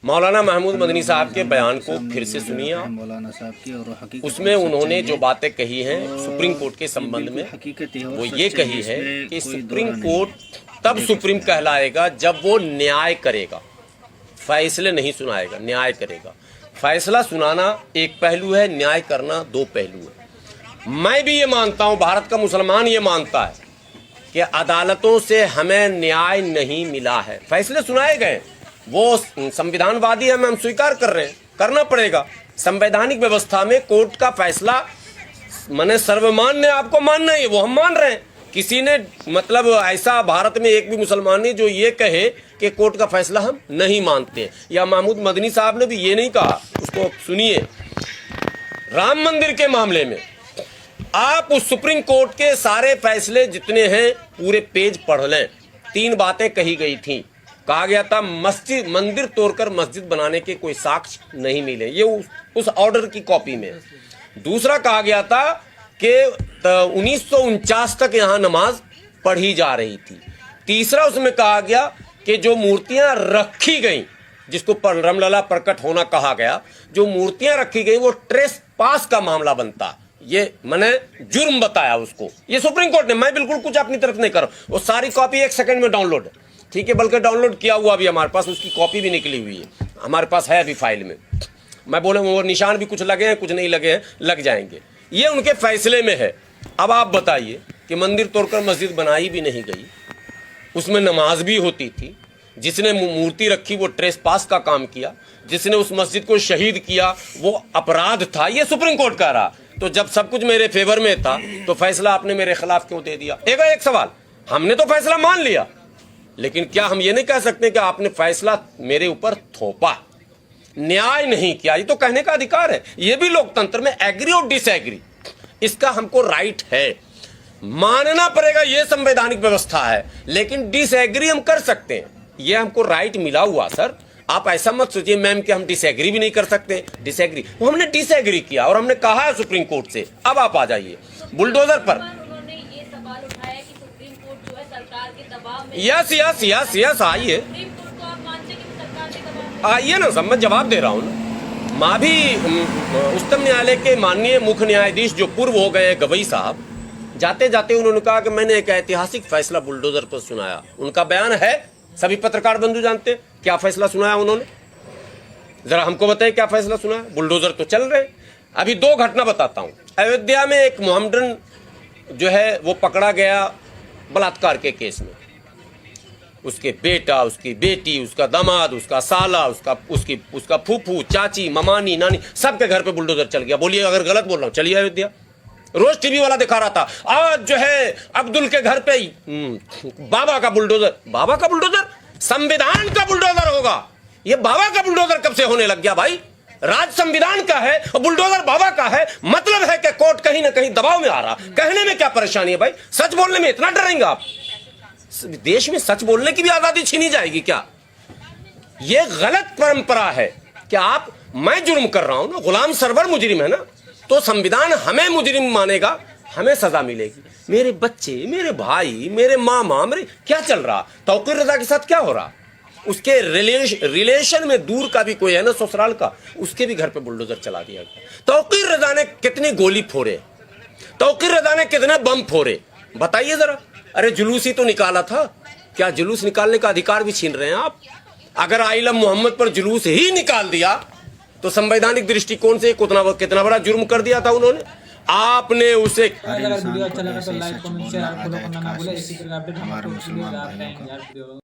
मौलाना महमूद मदनी साहब के बयान को फिर से सुनिए आप। मौलाना साहब की और उसमें उन्होंने जो बातें कही हैं सुप्रीम कोर्ट के संबंध में, वो ये कही है कि सुप्रीम कोर्ट तब सुप्रीम कहलाएगा जब वो न्याय करेगा, फैसले नहीं सुनाएगा, न्याय करेगा। फैसला सुनाना एक पहलू है, न्याय करना दो पहलू है। मैं भी ये मानता हूँ, भारत का मुसलमान ये मानता है कि अदालतों से हमें न्याय नहीं मिला है। फैसले सुनाए गए, वो संविधानवादी है, हम स्वीकार कर रहे हैं, करना पड़ेगा। संवैधानिक व्यवस्था में कोर्ट का फैसला माने सर्वमान्य आपको मानना ही है, वो हम मान रहे हैं। किसी ने मतलब ऐसा भारत में एक भी मुसलमान नहीं जो ये कहे कि कोर्ट का फैसला हम नहीं मानते। या महमूद मदनी साहब ने भी ये नहीं कहा, उसको सुनिए। राम मंदिर के मामले में आप उस सुप्रीम कोर्ट के सारे फैसले जितने हैं पूरे पेज पढ़ लें। 3 बातें कही गई थी। कहा गया था मस्जिद मंदिर तोड़कर मस्जिद बनाने के कोई साक्ष्य नहीं मिले, ये उस ऑर्डर की कॉपी में। दूसरा कहा गया था कि 1949 तक यहाँ नमाज पढ़ी जा रही थी। तीसरा उसमें कहा गया कि जो मूर्तियां रखी गई, जिसको रामलला प्रकट होना कहा गया, जो मूर्तियां रखी गई वो ट्रेस पास का मामला बनता, ये मैंने जुर्म बताया उसको। ये सुप्रीम कोर्ट ने, मैं बिल्कुल कुछ अपनी तरफ नहीं कर रहा हूं। वो सारी कॉपी 1 सेकंड में डाउनलोड है, ठीक है, बल्कि डाउनलोड किया हुआ भी हमारे पास, उसकी कॉपी भी निकली हुई है हमारे पास, है अभी फाइल में। मैं बोले वो निशान भी कुछ लगे हैं, कुछ नहीं लगे हैं, लग जाएंगे। ये उनके फैसले में है। अब आप बताइए कि मंदिर तोड़कर मस्जिद बनाई भी नहीं गई, उसमें नमाज भी होती थी, जिसने मूर्ति रखी वो ट्रेस पास का काम किया, जिसने उस मस्जिद को शहीद किया वो अपराध था, ये सुप्रीम कोर्ट कह रहा। तो जब सब कुछ मेरे फेवर में था तो फैसला आपने मेरे खिलाफ क्यों दे दिया? एक सवाल, हमने तो फैसला मान लिया, लेकिन क्या हम ये नहीं कह सकते कि आपने फैसला मेरे ऊपर थोपा, न्याय नहीं किया? ये तो कहने का अधिकार है। ये भी लोकतंत्र में एग्री और डिसएग्री, इसका हमको राइट है, मानना पड़ेगा, ये संवैधानिक व्यवस्था है। लेकिन डिसएग्री हम कर सकते हैं, ये हमको राइट मिला हुआ। सर आप ऐसा मत सोचिए मैम कि हम डिसएग्री भी नहीं कर सकते। डिसएग्री, वो हमने डिसएग्री किया और हमने कहा है सुप्रीम कोर्ट से। अब आप आ जाइए बुलडोजर पर। यस यस यस यस, आइए आइए ना, सब मैं जवाब दे रहा हूँ ना। माँ भी उच्चतम न्यायालय के माननीय मुख्य न्यायाधीश जो पूर्व हो गए गवई साहब, जाते जाते उन्होंने कहा कि मैंने एक ऐतिहासिक फैसला बुलडोजर पर सुनाया। उनका बयान है, सभी पत्रकार बंधु जानते हैं क्या फैसला सुनाया उन्होंने। जरा हमको बताइए क्या फैसला सुनाया। बुलडोजर तो चल रहे। अभी 2 घटना बताता हूँ। अयोध्या में एक मोहम्मडन जो है वो पकड़ा गया बलात्कार के केस में। उसके बेटा, उसकी बेटी, उसका दामाद, उसका साला, उसका फूफू, चाची, ममानी, नानी, सबके घर पे बुलडोजर चल गया। बोलिए अगर गलत बोल रहा हूं, चलिए अयोध्या। रोज टीवी वाला दिखा रहा था, आज जो है अब्दुल के घर पे बाबा का बुलडोजर। बाबा का बुलडोजर संविधान का बुलडोजर होगा, ये बाबा का बुलडोजर कब से होने लग गया भाई? राज संविधान का है और बुलडोजर बाबा का है। मतलब है कि कोर्ट कहीं ना कहीं दबाव में आ रहा। कहने में क्या परेशानी है भाई? सच बोलने में इतना डरेंगे आप? देश में सच बोलने की भी आजादी छीनी जाएगी क्या? ये गलत परंपरा है कि आप, मैं जुर्म कर रहा हूं ना, गुलाम सरवर मुजरिम है ना, तो संविधान हमें मुजरिम मानेगा, हमें सजा मिलेगी। मेरे बच्चे, मेरे भाई, मेरे मामा, मेरे क्या चल रहा? तौकीर रजा के साथ क्या हो रहा? उसके रिलेशन में दूर का भी कोई है ना, ससुराल का, उसके भी घर पे बुलडोजर चला दिया गया। तौकीर रजा ने कितनी गोली फोड़े, तौकीर रजा ने कितने बम फोड़े, बताइए जरा। अरे जुलूस ही तो निकाला था, क्या जुलूस निकालने का अधिकार भी छीन रहे हैं आप? अगर आइलम मोहम्मद पर जुलूस ही निकाल दिया तो संवैधानिक दृष्टिकोण से कितना बड़ा जुर्म कर दिया था उन्होंने। आपने उसे अगर वीडियो अच्छा लगा तो लाइक कमेंट शेयर फॉलो करना ना भूलें। इसी तरह अपडेट हमारे मुसलमान भाइयों का